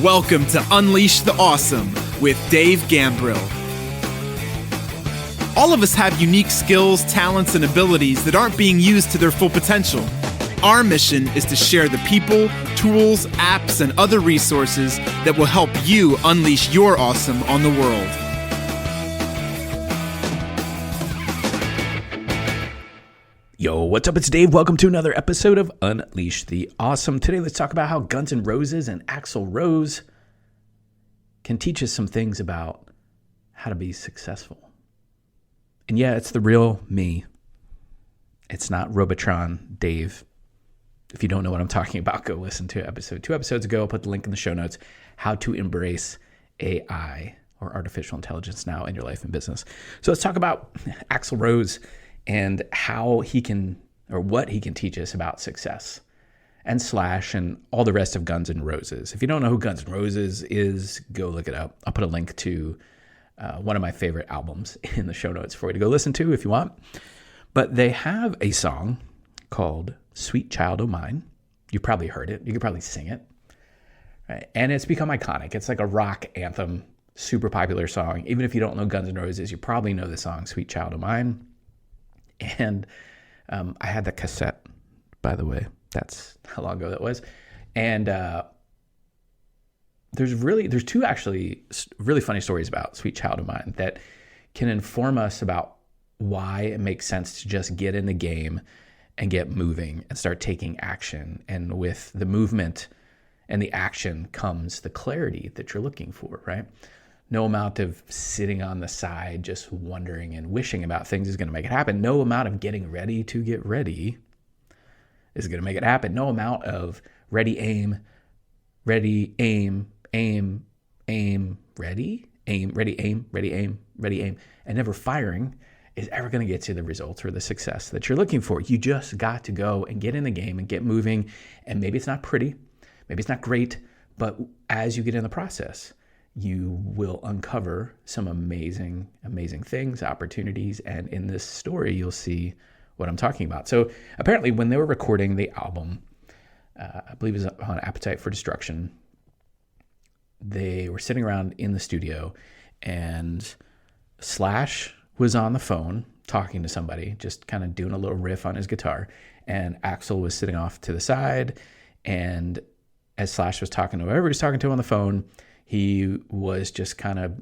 Welcome to Unleash the Awesome with Dave Gambrill. All of us have unique skills, talents, and abilities that aren't being used to their full potential. Our mission is to share the people, tools, apps, and other resources that will help you unleash your awesome on the world. Yo, what's up? It's Dave. Welcome to another episode of Unleash the Awesome. Today, let's talk about how Guns N' Roses and axlrose can teach us some things about how to be successful. And yeah, it's the real me. It's not Robotron Dave. If you don't know what I'm talking about, go listen to episode 2 episodes ago. I'll put the link in the show notes. How to embrace AI or artificial intelligence now in your life and business. So let's talk about axlrose and how he can, or what he can teach us about success, and Slash and all the rest of Guns N' Roses. If you don't know who Guns N' Roses is, go look it up. I'll put a link to one of my favorite albums in the show notes for you to go listen to if you want. But they have a song called Sweet Child O' Mine. You've probably heard it. You could probably sing it. Right? And it's become iconic. It's like a rock anthem, super popular song. Even if you don't know Guns N' Roses, you probably know the song Sweet Child O' Mine. And I had the cassette, by the way. That's how long ago that was. And there's two actually really funny stories about Sweet Child O' Mine that can inform us about why it makes sense to just get in the game and get moving and start taking action. And with the movement and the action comes the clarity that you're looking for, right? No amount of sitting on the side, just wondering and wishing about things is going to make it happen. No amount of getting ready to get ready is going to make it happen. No amount of ready, aim, ready, aim, aim, aim, ready, aim, ready, aim, ready, aim, ready, aim, and never firing is ever going to get you the results or the success that you're looking for. You just got to go and get in the game and get moving. And maybe it's not pretty, maybe it's not great, but as you get in the process, you will uncover some amazing, amazing things, opportunities. And in this story, you'll see what I'm talking about. So apparently when they were recording the album, I believe it was on Appetite for Destruction, they were sitting around in the studio and Slash was on the phone talking to somebody, just kind of doing a little riff on his guitar. And Axl was sitting off to the side. And as Slash was talking to whoever he was talking to on the phone, he was just kind of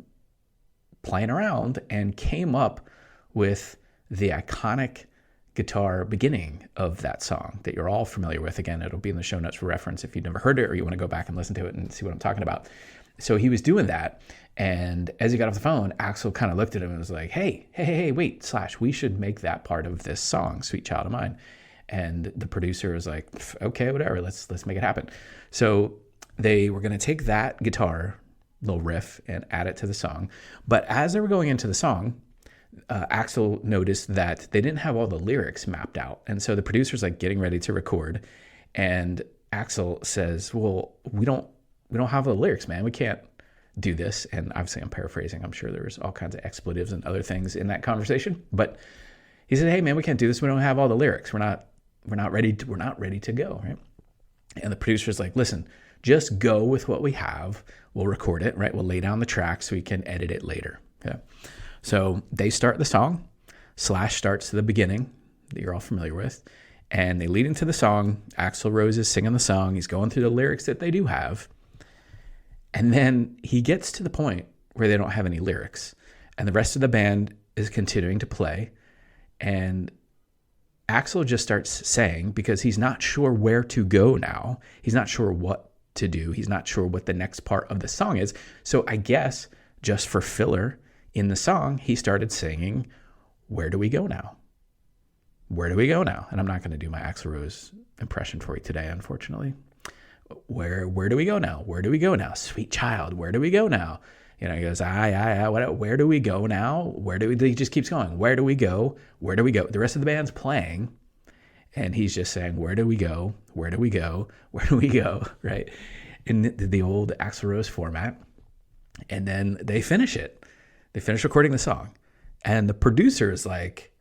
playing around and came up with the iconic guitar beginning of that song that you're all familiar with. Again, it'll be in the show notes for reference if you've never heard it or you want to go back and listen to it and see what I'm talking about. So he was doing that. And as he got off the phone, Axl kind of looked at him and was like, hey, wait, Slash, we should make that part of this song, Sweet Child O' Mine. And the producer was like, okay, whatever, let's make it happen. So they were going to take that guitar little riff and add it to the song. But as they were going into the song, Axl noticed that they didn't have all the lyrics mapped out. And so the producer's like getting ready to record. And Axl says, well, we don't have the lyrics, man. We can't do this. And obviously I'm paraphrasing. I'm sure there was all kinds of expletives and other things in that conversation. But he said, hey man, we can't do this. We don't have all the lyrics. We're not ready to go, right? And the producer's like, listen, just go with what we have. We'll record it, right? We'll lay down the track so we can edit it later. Okay. So they start the song. Slash starts the beginning that you're all familiar with. And they lead into the song. Axlrose is singing the song. He's going through the lyrics that they do have. And then he gets to the point where they don't have any lyrics. And the rest of the band is continuing to play. And Axl just starts saying, because he's not sure where to go now. He's not sure what to do. He's not sure what the next part of the song is. So I guess just for filler in the song, he started singing, where do we go now? Where do we go now? And I'm not going to do my axlrose impression for you today, unfortunately. Where do we go now? Where do we go now? Sweet child, where do we go now? You know, he goes, where do we go now? He just keeps going. Where do we go? Where do we go? The rest of the band's playing. And he's just saying, where do we go? Where do we go? Where do we go? Right? In the old axlrose format. And then they finish it. They finish recording the song. And the producer is like,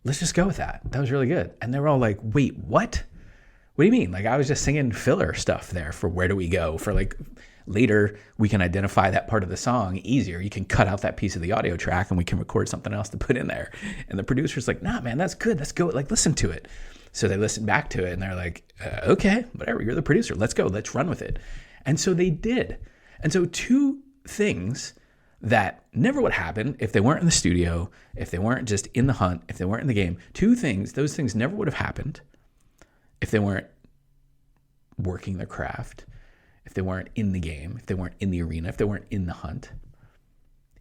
let's just go with that. That was really good. And they were all like, wait, what? What do you mean? Like, I was just singing filler stuff there for where do we go? For like Later, we can identify that part of the song easier. You can cut out that piece of the audio track and we can record something else to put in there. And the producer's like, nah, man, that's good. Let's go. Like, listen to it. So they listen back to it and they're like, okay, whatever. You're the producer. Let's go. Let's run with it. And so they did. And so two things that never would happen if they weren't in the studio, if they weren't just in the hunt, if they weren't in the game, those things never would have happened if they weren't working their craft, if they weren't in the game, if they weren't in the arena, if they weren't in the hunt.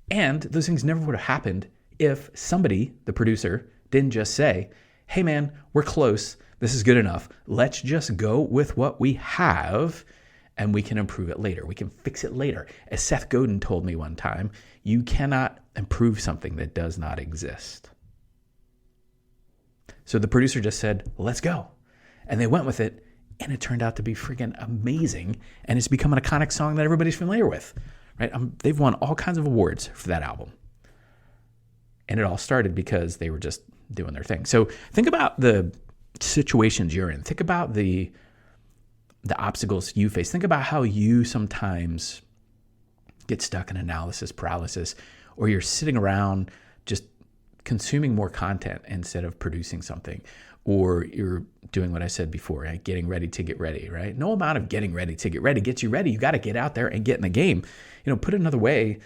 And those things never would have happened if somebody, the producer, didn't just say, hey man, we're close. This is good enough. Let's just go with what we have and we can improve it later. We can fix it later. As Seth Godin told me one time, you cannot improve something that does not exist. So the producer just said, let's go. And they went with it, and it turned out to be freaking amazing, and it's become an iconic song that everybody's familiar with, right? They've won all kinds of awards for that album. And it all started because they were just doing their thing. So think about the situations you're in. Think about the obstacles you face. Think about how you sometimes get stuck in analysis paralysis, or you're sitting around just consuming more content instead of producing something, or you're doing what I said before, right? Getting ready to get ready, right? No amount of getting ready to get ready gets you ready. You got to get out there and get in the game. Put it another way,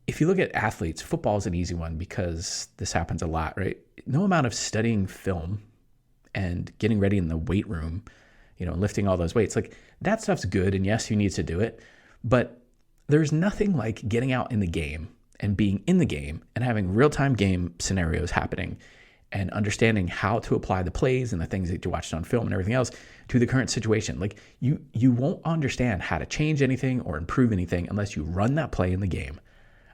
if you look at athletes, football is an easy one because this happens a lot, right? No amount of studying film and getting ready in the weight room, lifting all those weights, like that stuff's good. And yes, you need to do it, but there's nothing like getting out in the game and being in the game and having real-time game scenarios happening and understanding how to apply the plays and the things that you watched on film and everything else to the current situation. Like you won't understand how to change anything or improve anything unless you run that play in the game,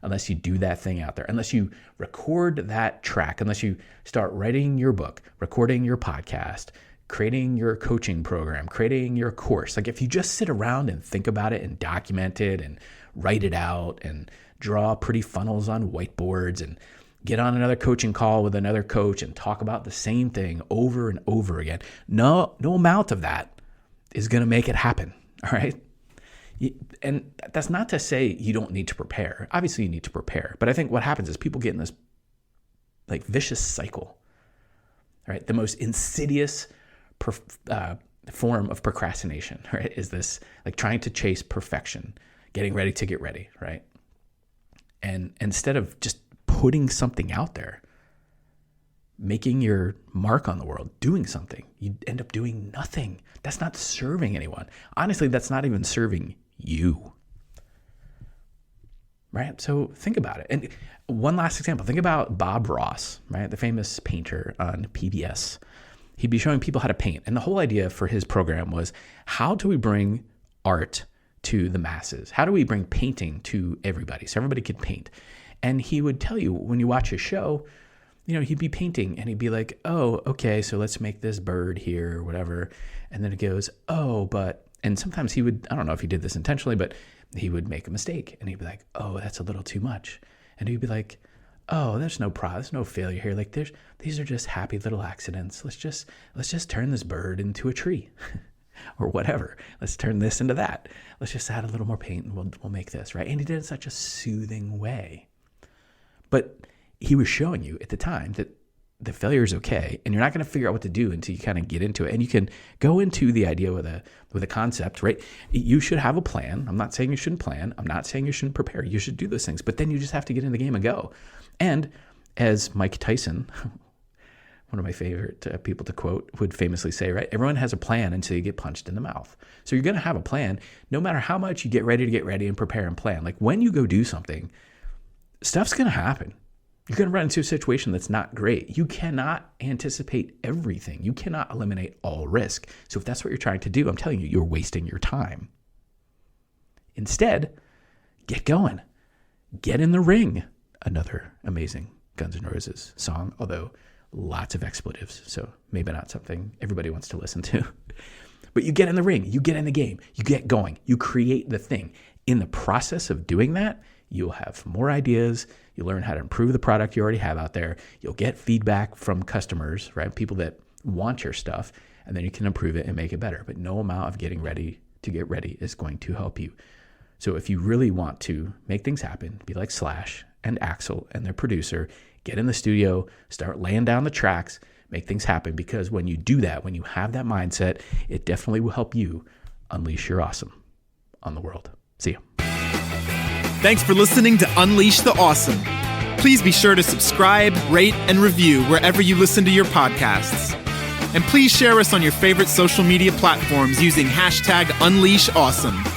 unless you do that thing out there, unless you record that track, unless you start writing your book, recording your podcast, creating your coaching program, creating your course. Like if you just sit around and think about it and document it and write it out and draw pretty funnels on whiteboards and get on another coaching call with another coach and talk about the same thing over and over again, no amount of that is going to make it happen. All right. And that's not to say you don't need to prepare. Obviously you need to prepare, but I think what happens is people get in this like vicious cycle, right? The most insidious form of procrastination, right? Is this like trying to chase perfection, getting ready to get ready, right? And instead of just putting something out there, making your mark on the world, doing something, you end up doing nothing. That's not serving anyone. Honestly, that's not even serving you, right? So think about it. And one last example, think about Bob Ross, right? The famous painter on PBS. He'd be showing people how to paint. And the whole idea for his program was, how do we bring art to the masses? How do we bring painting to everybody so everybody could paint? And he would tell you, when you watch his show, he'd be painting and he'd be like, oh, okay, so let's make this bird here or whatever. And then it goes, and sometimes he would, I don't know if he did this intentionally, but he would make a mistake and he'd be like, oh, that's a little too much. And he'd be like, oh, there's no problem. There's no failure here. Like these are just happy little accidents. Let's just turn this bird into a tree or whatever. Let's turn this into that. Let's just add a little more paint and we'll make this, right? And he did it in such a soothing way. But he was showing you at the time that the failure is okay, and you're not going to figure out what to do until you kind of get into it. And you can go into the idea with a concept, right? You should have a plan. I'm not saying you shouldn't plan. I'm not saying you shouldn't prepare. You should do those things, but then you just have to get in the game and go. And as Mike Tyson, one of my favorite people to quote, would famously say, right? Everyone has a plan until you get punched in the mouth. So you're going to have a plan no matter how much you get ready and prepare and plan. Like when you go do something, stuff's going to happen. You're going to run into a situation that's not great. You cannot anticipate everything. You cannot eliminate all risk. So if that's what you're trying to do, I'm telling you, you're wasting your time. Instead, get going. Get in the ring. Another amazing Guns N' Roses song, although lots of expletives, so maybe not something everybody wants to listen to. But you get in the ring. You get in the game. You get going. You create the thing. In the process of doing that, you'll have more ideas. You'll learn how to improve the product you already have out there. You'll get feedback from customers, right? People that want your stuff, and then you can improve it and make it better. But no amount of getting ready to get ready is going to help you. So if you really want to make things happen, be like Slash and Axl and their producer, get in the studio, start laying down the tracks, make things happen. Because when you do that, when you have that mindset, it definitely will help you unleash your awesome on the world. See you. Thanks for listening to Unleash the Awesome. Please be sure to subscribe, rate, and review wherever you listen to your podcasts. And please share us on your favorite social media platforms using #UnleashAwesome.